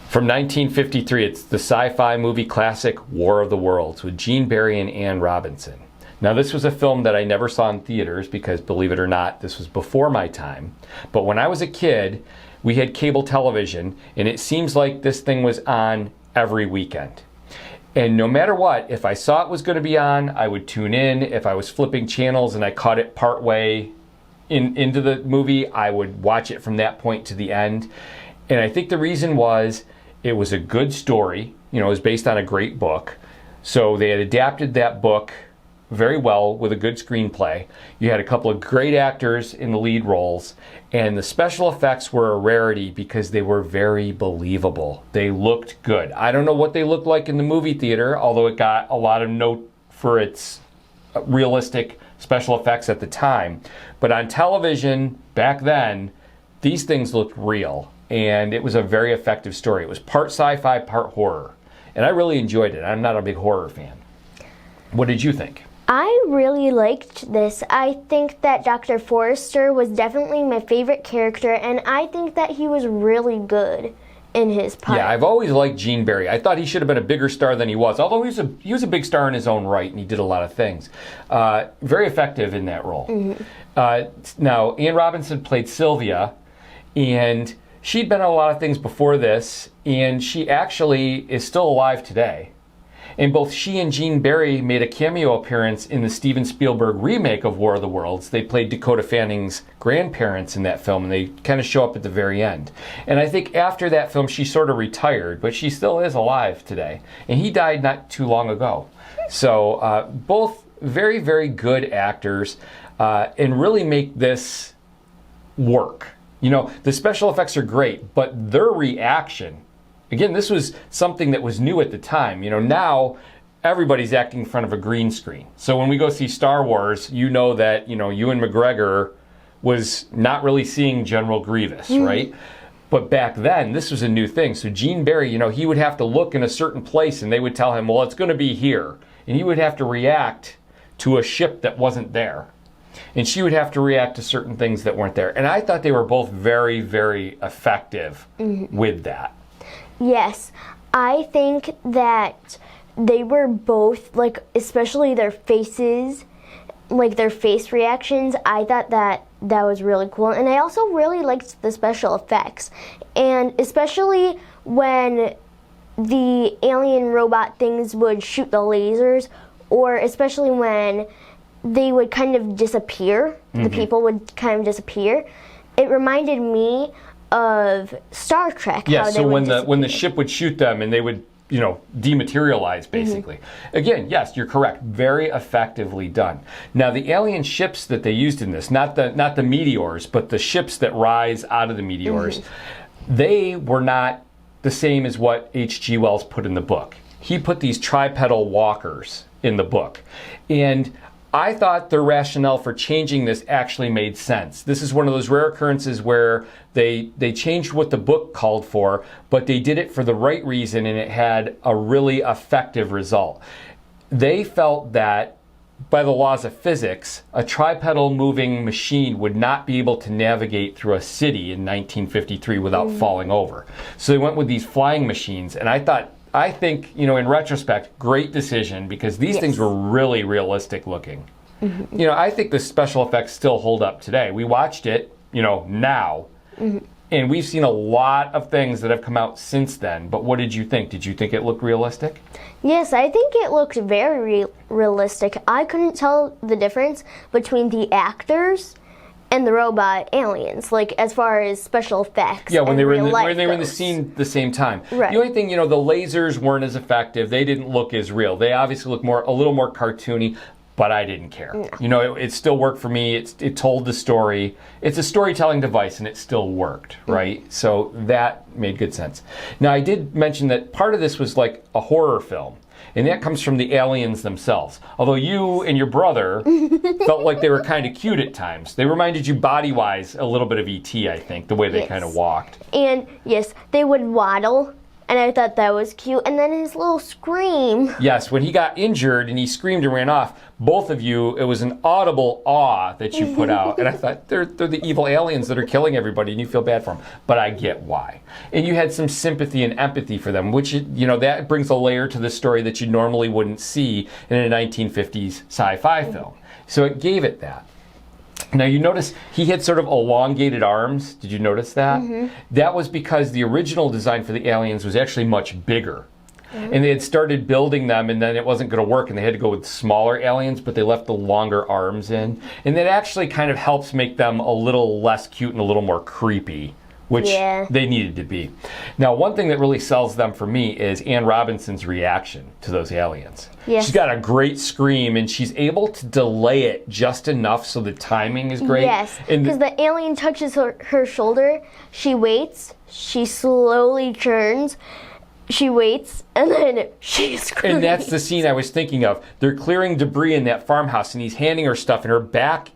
From 1953, it's the sci-fi movie classic War of the Worlds with Gene Barry and Anne Robinson. Now, this was a film that I never saw in theaters because, believe it or not, this was before my time. But when I was a kid, we had cable television, and it seems like this thing was on every weekend. And no matter what, if I saw it was going to be on, I would tune in. If I was flipping channels and I caught it partway into the movie, I would watch it from that point to the end. And I think the reason was it was a good story. You know, it was based on a great book. So they had adapted that book very well with a good screenplay. You had a couple of great actors in the lead roles, and the special effects were a rarity because they were very believable. They looked good. I don't know what they looked like in the movie theater, although it got a lot of note for its realistic special effects at the time. But on television back then, these things looked real, and it was a very effective story. It was part sci-fi, part horror, and I really enjoyed it. I'm not a big horror fan. What did you think? I really liked this. I think that Dr. Forrester was definitely my favorite character, and I think that he was really good in his part. Yeah, I've always liked Gene Barry. I thought he should have been a bigger star than he was, although he was a big star in his own right, and he did a lot of things. Very effective in that role. Mm-hmm. Now, Anne Robinson played Sylvia, and she'd been in a lot of things before this, and she actually is still alive today. And both she and Gene Barry made a cameo appearance in the Steven Spielberg remake of War of the Worlds. They played Dakota Fanning's grandparents in that film, and they kind of show up at the very end. And I think after that film, she sort of retired, but she still is alive today. And he died not too long ago. So both very, very good actors and really make this work. You know, the special effects are great, but their reaction... Again, this was something that was new at the time. You know, now everybody's acting in front of a green screen. So when we go see Star Wars, you know that, you know, Ewan McGregor was not really seeing General Grievous, right? But back then, this was a new thing. So Gene Barry, you know, he would have to look in a certain place and they would tell him, well, it's going to be here. And he would have to react to a ship that wasn't there. And she would have to react to certain things that weren't there. And I thought they were both very, very effective with that. Yes, I think that they were both, like, especially their faces, like their face reactions, I thought that was really cool. And I also really liked the special effects. And especially when the alien robot things would shoot the lasers, or especially when they would kind of disappear, the people would kind of disappear. It reminded me of Star Trek. Yeah, how so they when the ship would shoot them and they would, you know, dematerialize basically. Again, yes, you're correct. Very effectively done. Now the alien ships that they used in this, not the meteors, but the ships that rise out of the meteors, they were not the same as what H.G. Wells put in the book. He put these tripedal walkers in the book. And I thought their rationale for changing this actually made sense. This is one of those rare occurrences where they changed what the book called for, but they did it for the right reason and it had a really effective result. They felt that by the laws of physics, a tripedal moving machine would not be able to navigate through a city in 1953 without falling over. So they went with these flying machines, and I think, you know, in retrospect, great decision because these things were really realistic looking. You know, I think the special effects still hold up today. We watched it, you know, now, and we've seen a lot of things that have come out since then. But what did you think? Did you think it looked realistic? Yes, I think it looked very realistic. I couldn't tell the difference between the actors and the robot aliens, like as far as special effects. Yeah, when they were in the the scene at the same time. Right. The only thing, you know, the lasers weren't as effective. They didn't look as real. They obviously looked a little more cartoony, but I didn't care. No. You know, it still worked for me. It told the story. It's a storytelling device, and it still worked, right? So that made good sense. Now, I did mention that part of this was like a horror film. And that comes from the aliens themselves. Although you and your brother felt like they were kind of cute at times. They reminded you body-wise a little bit of E.T., I think, the way they kind of walked. And, yes, they would waddle and I thought that was cute. And then his little scream. Yes, when he got injured and he screamed and ran off, both of you, it was an audible awe that you put out. And I thought, they're the evil aliens that are killing everybody, and you feel bad for them. But I get why. And you had some sympathy and empathy for them, which, that brings a layer to the story that you normally wouldn't see in a 1950s sci-fi film. So it gave it that. Now you notice he had sort of elongated arms. Did you notice that? That was because the original design for the aliens was actually much bigger. And they had started building them, and then it wasn't going to work, and they had to go with smaller aliens, but they left the longer arms in. And that actually kind of helps make them a little less cute and a little more creepy, which they needed to be. Now, one thing that really sells them for me is Anne Robinson's reaction to those aliens. Yes. She's got a great scream, and she's able to delay it just enough so the timing is great. Yes, because the alien touches her shoulder, she waits, she slowly turns, she waits, and then she screams. And that's the scene I was thinking of. They're clearing debris in that farmhouse, and he's handing her stuff, and her back,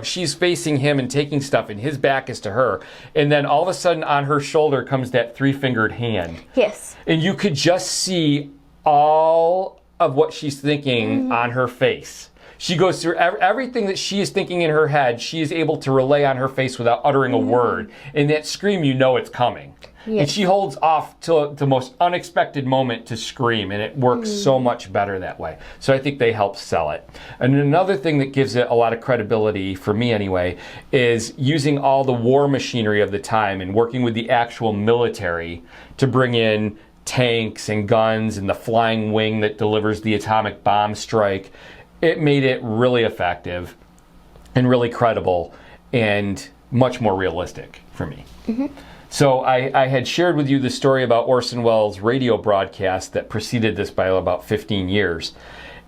she's facing him and taking stuff, and his back is to her. And then all of a sudden on her shoulder comes that three-fingered hand. Yes. And you could just see all of what she's thinking on her face. She goes through everything that she is thinking in her head, she is able to relay on her face without uttering a word. And that scream, it's coming. Yes. And she holds off till the most unexpected moment to scream, and it works so much better that way. So I think they help sell it. And another thing that gives it a lot of credibility, for me anyway, is using all the war machinery of the time and working with the actual military to bring in tanks and guns and the flying wing that delivers the atomic bomb strike. It made it really effective and really credible and much more realistic for me. So I had shared with you the story about Orson Welles' radio broadcast that preceded this by about 15 years.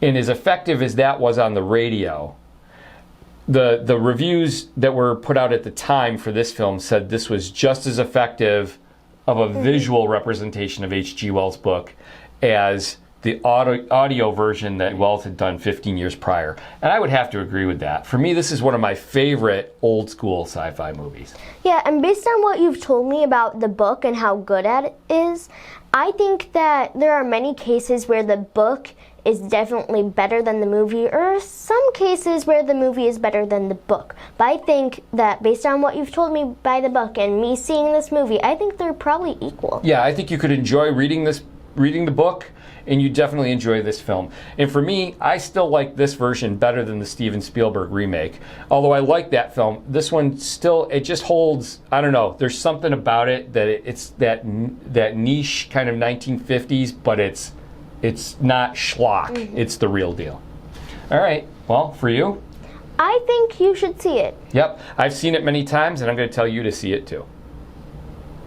And as effective as that was on the radio, the reviews that were put out at the time for this film said this was just as effective of a visual representation of H.G. Wells' book as the audio version that Wells had done 15 years prior. And I would have to agree with that. For me, this is one of my favorite old school sci-fi movies. Yeah, and based on what you've told me about the book and how good it is, I think that there are many cases where the book is definitely better than the movie, or some cases where the movie is better than the book. But I think that based on what you've told me by the book and me seeing this movie, I think they're probably equal. Yeah, I think you could enjoy reading the book, and you definitely enjoy this film. And for me, I still like this version better than the Steven Spielberg remake. Although I like that film, this one still, it just holds, I don't know, there's something about it that it's that niche kind of 1950s, but it's not schlock. It's the real deal. All right, well, for you? I think you should see it. Yep, I've seen it many times, and I'm going to tell you to see it too.